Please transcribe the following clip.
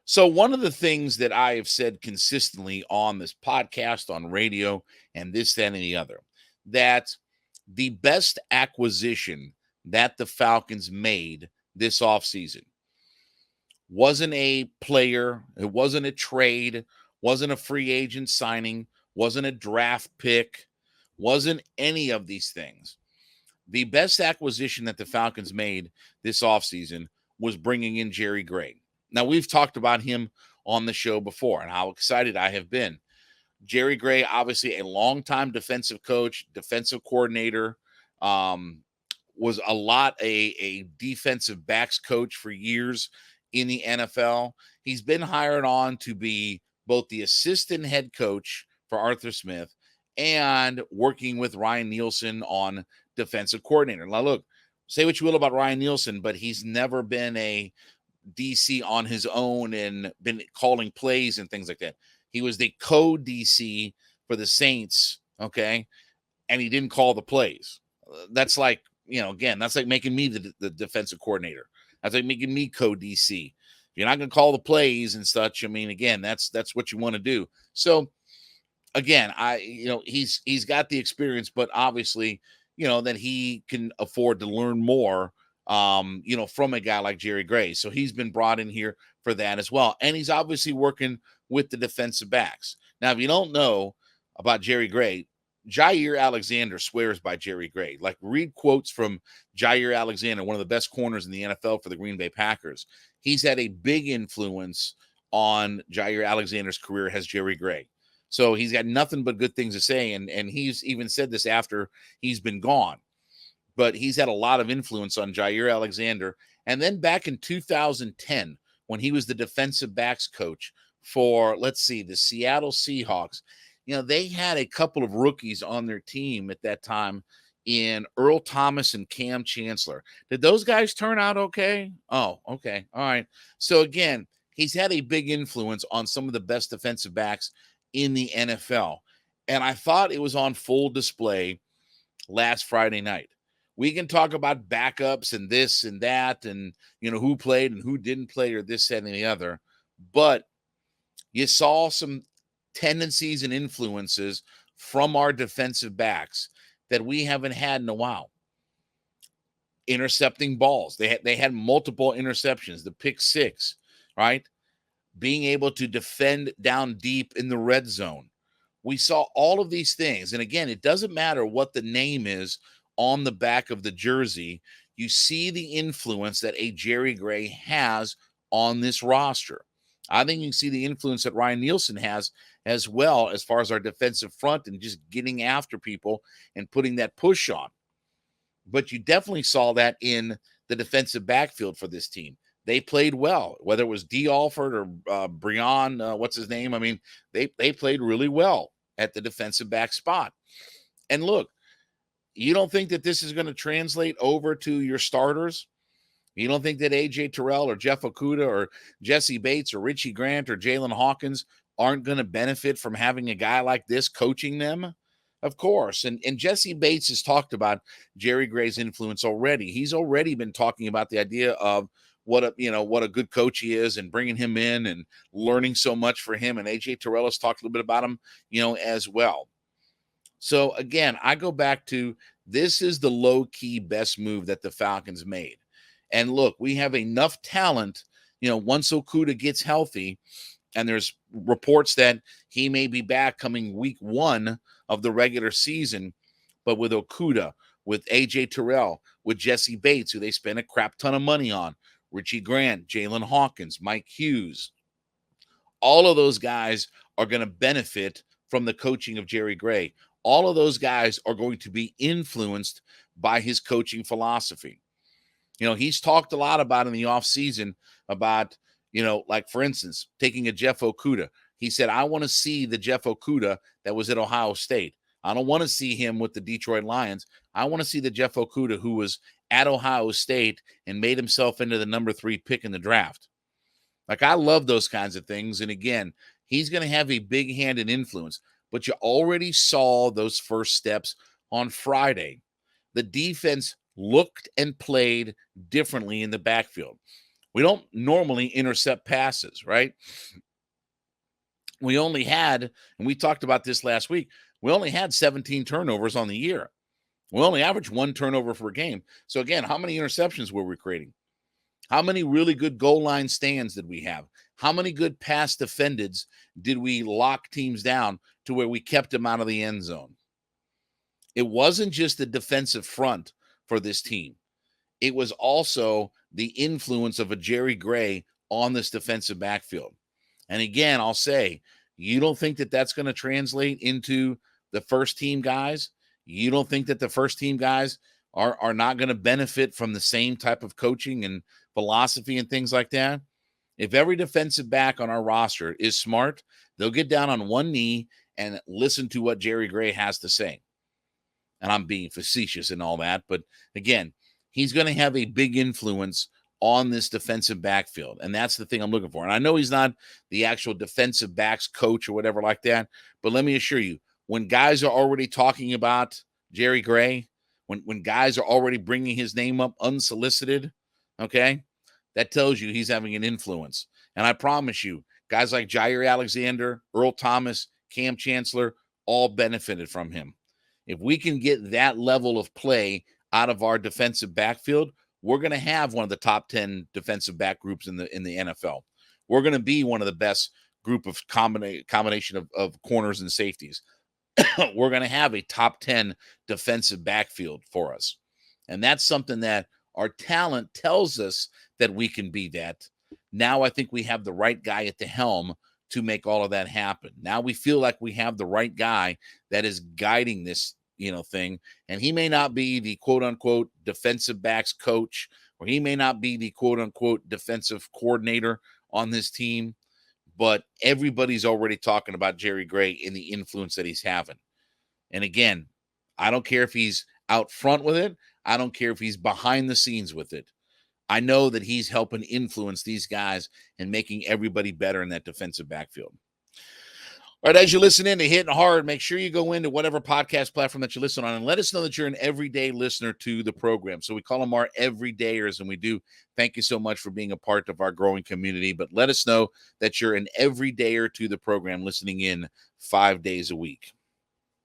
So, one of the things that I have said consistently on this podcast, on radio, and this, that, and the other, that the best acquisition that the Falcons made this offseason wasn't a player, it wasn't a trade, wasn't a free agent signing, wasn't a draft pick, wasn't any of these things. The best acquisition that the Falcons made this offseason was bringing in Jerry Gray. Now, we've talked about him on the show before and how excited I have been. Jerry Gray, obviously a longtime defensive coach, defensive coordinator, um, was a defensive backs coach for years in the NFL. He's been hired on to be both the assistant head coach for Arthur Smith and working with Ryan Nielsen on defensive coordinator. Now, look, say what you will about Ryan Nielsen, but he's never been a DC on his own and been calling plays and things like that. He was the co-DC for the Saints, okay? And he didn't call the plays. That's like, again, that's like making me the defensive coordinator. That's like making me co-DC. You're not going to call the plays and such. I mean, again, that's what you want to do. So, again, he's got the experience, but obviously, that he can afford to learn more, from a guy like Jerry Gray. So he's been brought in here for that as well. And he's obviously working with the defensive backs. Now, if you don't know about Jerry Gray, Jair Alexander swears by Jerry Gray. Like, read quotes from Jair Alexander, one of the best corners in the NFL for the Green Bay Packers. He's had a big influence on Jair Alexander's career, has Jerry Gray. So he's got nothing but good things to say. And he's even said this after he's been gone. But he's had a lot of influence on Jair Alexander. And then back in 2010, when he was the defensive backs coach for, the Seattle Seahawks, they had a couple of rookies on their team at that time in Earl Thomas and Cam Chancellor. Did those guys turn out okay? Oh, okay. All right. So again, he's had a big influence on some of the best defensive backs in the NFL. And I thought it was on full display last Friday night. We can talk about backups and this and that and, who played and who didn't play or this, that, and the other. But you saw some tendencies and influences from our defensive backs that we haven't had in a while. Intercepting balls. They had multiple interceptions, the pick six, right? Being able to defend down deep in the red zone. We saw all of these things. And again, it doesn't matter what the name is on the back of the jersey. You see the influence that a Jerry Gray has on this roster. I think you can see the influence that Ryan Nielsen has as well, as far as our defensive front and just getting after people and putting that push on. But you definitely saw that in the defensive backfield for this team. They played well, whether it was D. Alford or Breon, what's his name? I mean, they played really well at the defensive back spot. And look, you don't think that this is going to translate over to your starters? You don't think that A.J. Terrell or Jeff Okudah or Jesse Bates or Richie Grant or Jalen Hawkins aren't going to benefit from having a guy like this coaching them? Of course. And Jesse Bates has talked about Jerry Gray's influence already. He's already been talking about the idea of what a good coach he is and bringing him in and learning so much for him. And A.J. Terrell has talked a little bit about him, as well. So again, I go back to, this is the low-key best move that the Falcons made. And look, we have enough talent, once Okudah gets healthy, and there's reports that he may be back coming week 1 of the regular season, but with Okudah, with A.J. Terrell, with Jesse Bates, who they spent a crap ton of money on, Richie Grant, Jalen Hawkins, Mike Hughes, all of those guys are going to benefit from the coaching of Jerry Gray. All of those guys are going to be influenced by his coaching philosophy. He's talked a lot about in the offseason about, like, for instance, taking a Jeff Okudah. He said, I want to see the Jeff Okudah that was at Ohio State. I don't want to see him with the Detroit Lions. I want to see the Jeff Okudah who was at Ohio State and made himself into the number 3 pick in the draft. Like, I love those kinds of things. And again, he's going to have a big hand in influence. But you already saw those first steps on Friday. The defense looked and played differently in the backfield. We don't normally intercept passes, right? We only had, and we talked about this last week, we only had 17 turnovers on the year. We only averaged 1 turnover per game. So again, how many interceptions were we creating? How many really good goal line stands did we have? How many good pass defendeds did we lock teams down to where we kept them out of the end zone? It wasn't just the defensive front for this team. It was also the influence of a Jerry Gray on this defensive backfield. And again, I'll say, you don't think that that's going to translate into the first team guys? You don't think that the first team guys are not going to benefit from the same type of coaching and philosophy and things like that? If every defensive back on our roster is smart, they'll get down on one knee and listen to what Jerry Gray has to say. And I'm being facetious and all that, but again, he's going to have a big influence on this defensive backfield. And that's the thing I'm looking for. And I know he's not the actual defensive backs coach or whatever like that, but let me assure you, when guys are already talking about Jerry Gray, when guys are already bringing his name up unsolicited, okay, that tells you he's having an influence. And I promise you, guys like Jair Alexander, Earl Thomas, Cam Chancellor, all benefited from him. If we can get that level of play out of our defensive backfield, we're going to have one of the top 10 defensive back groups in the NFL. We're going to be one of the best group of combination of corners and safeties. We're going to have a top 10 defensive backfield for us. And that's something that our talent tells us that we can be that. Now I think we have the right guy at the helm to make all of that happen. Now we feel like we have the right guy that is guiding this, thing. And he may not be the quote unquote defensive backs coach, or he may not be the quote unquote defensive coordinator on this team, but everybody's already talking about Jerry Gray and the influence that he's having. And again, I don't care if he's out front with it. I don't care if he's behind the scenes with it. I know that he's helping influence these guys and making everybody better in that defensive backfield. All right, as you listen in to Hittin Hard, make sure you go into whatever podcast platform that you listen on and let us know that you're an everyday listener to the program. So we call them our everydayers, and we do thank you so much for being a part of our growing community. But let us know that you're an everydayer to the program, listening in 5 days a week.